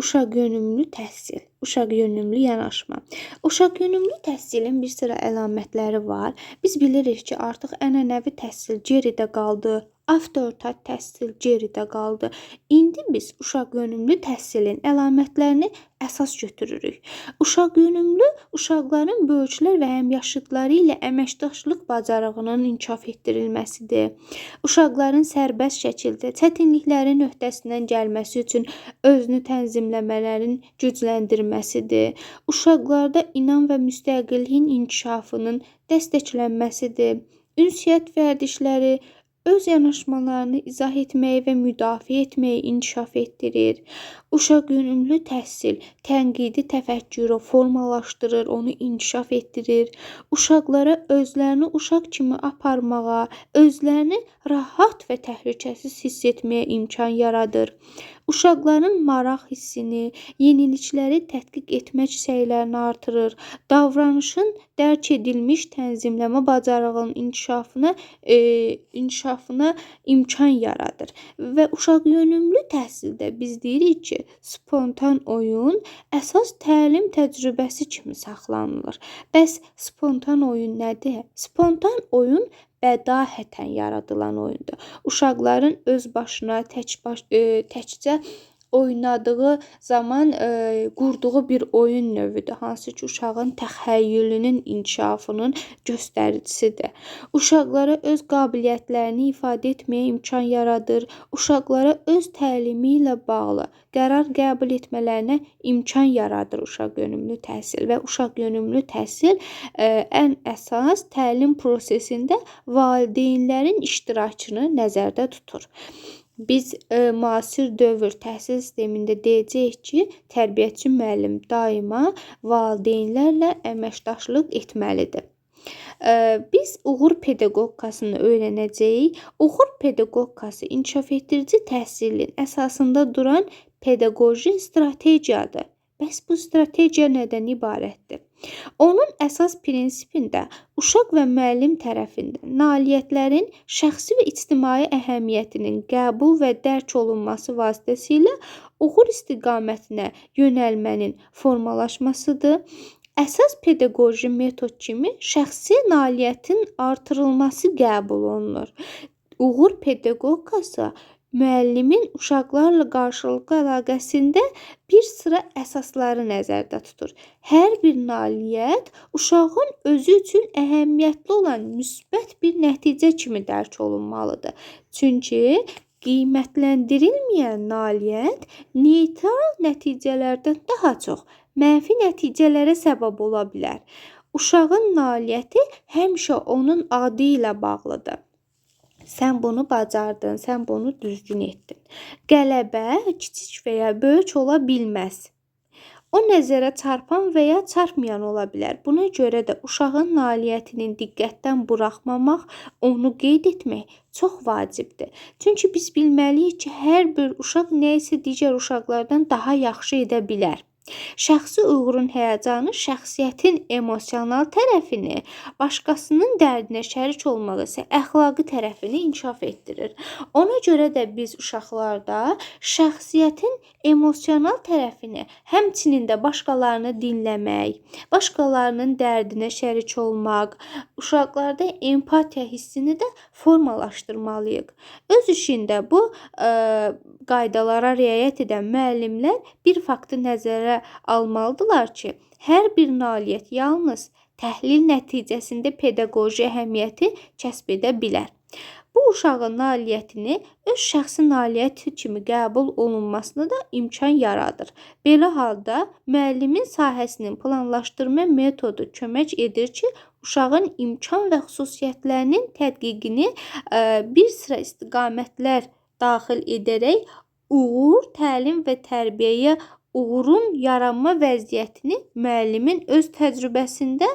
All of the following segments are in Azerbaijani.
Uşaq yönümlü təhsil, uşaq yönümlü yanaşma. Uşaq yönümlü təhsilin bir sıra əlamətləri var. Biz bilirik ki, artıq ənənəvi təhsil geridə qaldı. Avtoritar təhsil geridə qaldı. İndi biz uşaq yönümlü təhsilin əlamətlərini əsas götürürük. Uşaq yönümlü uşaqların böyüklər və həmyaşıdları ilə əməkdaşlıq bacarığının inkişaf etdirilməsidir. Uşaqların sərbəst şəkildə çətinliklərin öhdəsindən gəlməsi üçün özünü tənzimləmələrin gücləndirməsidir. Uşaqlarda inam və müstəqilliyin inkişafının dəstəklənməsidir. Ünsiyyət vərdişləri öz yanaşmalarını izah etməyi və müdafiə etməyi inkişaf etdirir. Uşaq yönümlü təhsil tənqidi təfəkkürü formalaşdırır, onu inkişaf etdirir. Uşaqlara özlərini uşaq kimi aparmağa, özlərini rahat və təhlükəsiz hiss etməyə imkan yaradır. Uşaqların maraq hissini, yenilikləri tədqiq etmək səylərini artırır. Davranışın dərk edilmiş tənzimləmə bacarığının inkişafına imkan yaradır. Və uşaq yönümlü təhsildə biz deyirik ki, spontan oyun əsas təlim təcrübəsi kimi saxlanılır. Bəs spontan oyun nədir? Spontan oyun bədahətən yaradılan oyundur. Uşaqların öz başına təkcə oynadığı zaman qurduğu bir oyun növüdür, hansı ki, uşağın təxəyyülünün inkişafının göstəricisidir. Uşaqlara öz qabiliyyətlərini ifadə etməyə imkan yaradır. Uşaqlara öz təlimi ilə bağlı qərar qəbul etmələrinə imkan yaradır uşaq yönümlü təhsil və uşaq yönümlü təhsil ən əsas təlim prosesində valideynlərin iştirakını nəzərdə tutur. Biz müasir dövr təhsil sistemində deyəcəyik ki, tərbiyəçi müəllim daima valideynlərlə əməkdaşlıq etməlidir. Biz uğur pedaqogikasını öyrənəcəyik. Uğur pedaqogikası inkişaf etdirici təhsilin əsasında duran pedaqoji strategiyadır. Bəs bu strategiya nədən ibarətdir? Onun əsas prinsipində uşaq və müəllim tərəfindən nailiyyətlərin şəxsi və ictimai əhəmiyyətinin qəbul və dərk olunması vasitəsilə uğur istiqamətinə yönəlmənin formalaşmasıdır. Əsas pedaqoji metod kimi şəxsi nailiyyətin artırılması qəbul olunur. Uğur pedaqogikası müəllimin uşaqlarla qarşılıqlı əlaqəsində bir sıra əsasları nəzərdə tutur. Hər bir nailiyyət uşağın özü üçün əhəmiyyətli olan müsbət bir nəticə kimi dərk olunmalıdır. Çünki qiymətləndirilməyən nailiyyət neytral nəticələrdən daha çox mənfi nəticələrə səbəb ola bilər. Uşağın nailiyyəti həmişə onun adı ilə bağlıdır. Sən bunu bacardın, sən bunu düzgün etdin. Qələbə kiçik və ya böyük ola bilməz. O nəzərə çarpan və ya çarpmayan ola bilər. Buna görə də uşağın nailiyyətinin diqqətdən buraxmamaq, onu qeyd etmək çox vacibdir. Çünki biz bilməliyik ki, hər bir uşaq nə isə digər uşaqlardan daha yaxşı edə bilər. Şəxsi uğurun həyəcanı şəxsiyyətin emosional tərəfini, başqasının dərdinə şərik olmaq isə əxlaqi tərəfini inkişaf etdirir. Ona görə də biz uşaqlarda şəxsiyyətin emosional tərəfini, həmçinin də başqalarını dinləmək, başqalarının dərdinə şərik olmaq, uşaqlarda empatiya hissini də formalaşdırmalıyıq. Öz işində bu qaydalara riayət edən müəllimlər bir faktı nəzərə almalıdırlar ki, hər bir nailiyyət yalnız təhlil nəticəsində pedaqoji əhəmiyyəti kəsb edə bilər. Bu uşağın nailiyyətini öz şəxsi nailiyyəti kimi qəbul olunmasına da imkan yaradır. Belə halda müəllimin sahəsinin planlaşdırma metodu kömək edir ki, uşağın imkan və xüsusiyyətlərinin tədqiqini bir sıra istiqamətlər daxil edərək uğur, təlim və tərbiyəyə uğurun yaranma vəziyyətini müəllimin öz təcrübəsində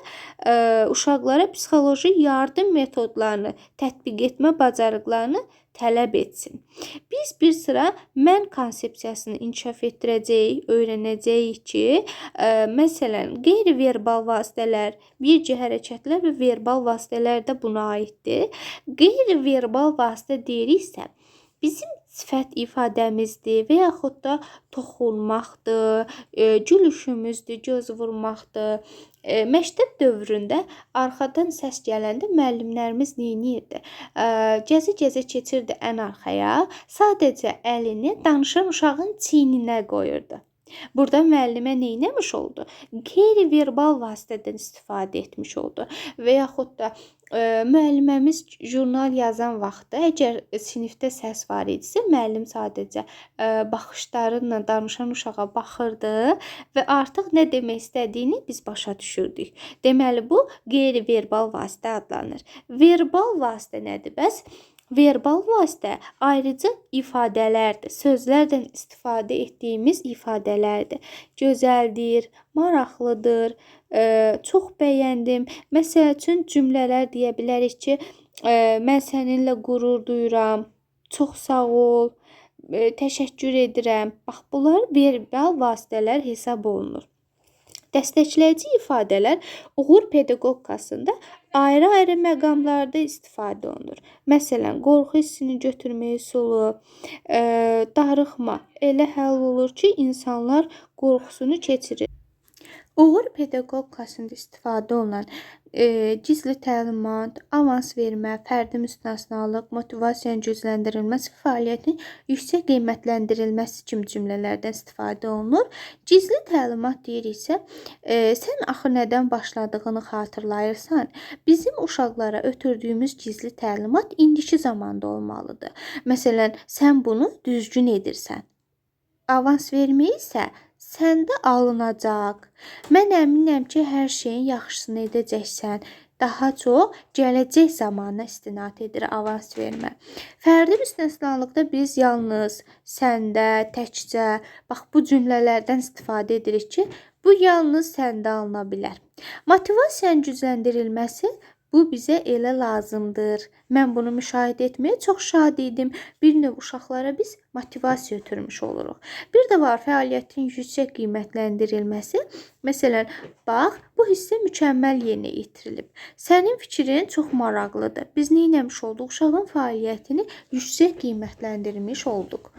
uşaqlara psixoloji yardım metodlarını tətbiq etmə bacarıqlarını tələb etsin. Biz bir sıra mən konsepsiyasını inkişaf etdirəcəyik, öyrənəcəyik ki, məsələn, qeyri-verbal vasitələr, bircə hərəkətlər və verbal vasitələr də buna aiddir. Qeyri-verbal vasitə deyiriksə, bizim sifət ifadəmizdir və yaxud da toxunmaqdır, gülüşümüzdür, göz vurmaqdır. Məktəb dövründə arxadan səs gələndə müəllimlərimiz neynirdi? Gəzə-gəzə keçirdi ən arxaya, sadəcə əlini danışan uşağın çiyninə qoyurdu. Burada müəllimə neynəmiş oldu? Qeyri-verbal vasitədən istifadə etmiş oldu. Və yaxud da müəlliməmiz jurnal yazan vaxtı, əgər sinifdə səs var idisə, müəllim sadəcə baxışlarıyla danışan uşağa baxırdı və artıq nə demək istədiyini biz başa düşürdük. Deməli, bu qeyri-verbal vasitə adlanır. Verbal vasitə nədir bəs? Verbal vasitə ayrıca ifadələrdir. Sözlərdən istifadə etdiyimiz ifadələrdir. Gözəldir, maraqlıdır, çox bəyəndim. Məsəl üçün cümlələr deyə bilərik ki, mən səninlə qürur duyuram, çox sağ ol, təşəkkür edirəm. Bax, bunlar verbal vasitələr hesab olunur. Dəstəkləyici ifadələr uğur pedaqogikasında ayrı-ayrı məqamlarda istifadə olunur. Məsələn, qorxu hissini götürmək üsulu, darıxma elə həll olur ki, insanlar qorxusunu keçirir. Uğur pedaqogikasında istifadə olunan gizli təlimat, avans vermə, fərdi müstəsnalıq, motivasiyanın gücləndirilməsi, fəaliyyətin yüksək qiymətləndirilməsi kimi cümlələrdən istifadə olunur. Gizli təlimat deyiriksə, sən axı nədən başladığını xatırlayırsan? Bizim uşaqlara ötürdüyümüz gizli təlimat indiki zamanda olmalıdır. Məsələn, sən bunu düzgün edirsən. Avans vermək isə səndə alınacaq. Mən əminəm ki, hər şeyin yaxşısını edəcəksən. Daha çox gələcək zamana istinad edir avans vermə. Fərdi müstəsnalıqda biz yalnız, səndə, təkcə, bax bu cümlələrdən istifadə edirik ki, bu yalnız səndə alına bilər. Motivasiyanın gücləndirilməsi bu bizə elə lazımdır. Mən bunu müşahidə etməyə çox şad idim. Bir növ uşaqlara biz motivasiya ötürmüş oluruq. Bir də var fəaliyyətin yüksək qiymətləndirilməsi. Məsələn, bax, bu hissə mükəmməl yerinə yetirilib. Sənin fikrin çox maraqlıdır. Biz nə etmiş olduq? Uşağın fəaliyyətini yüksək qiymətləndirmiş olduq.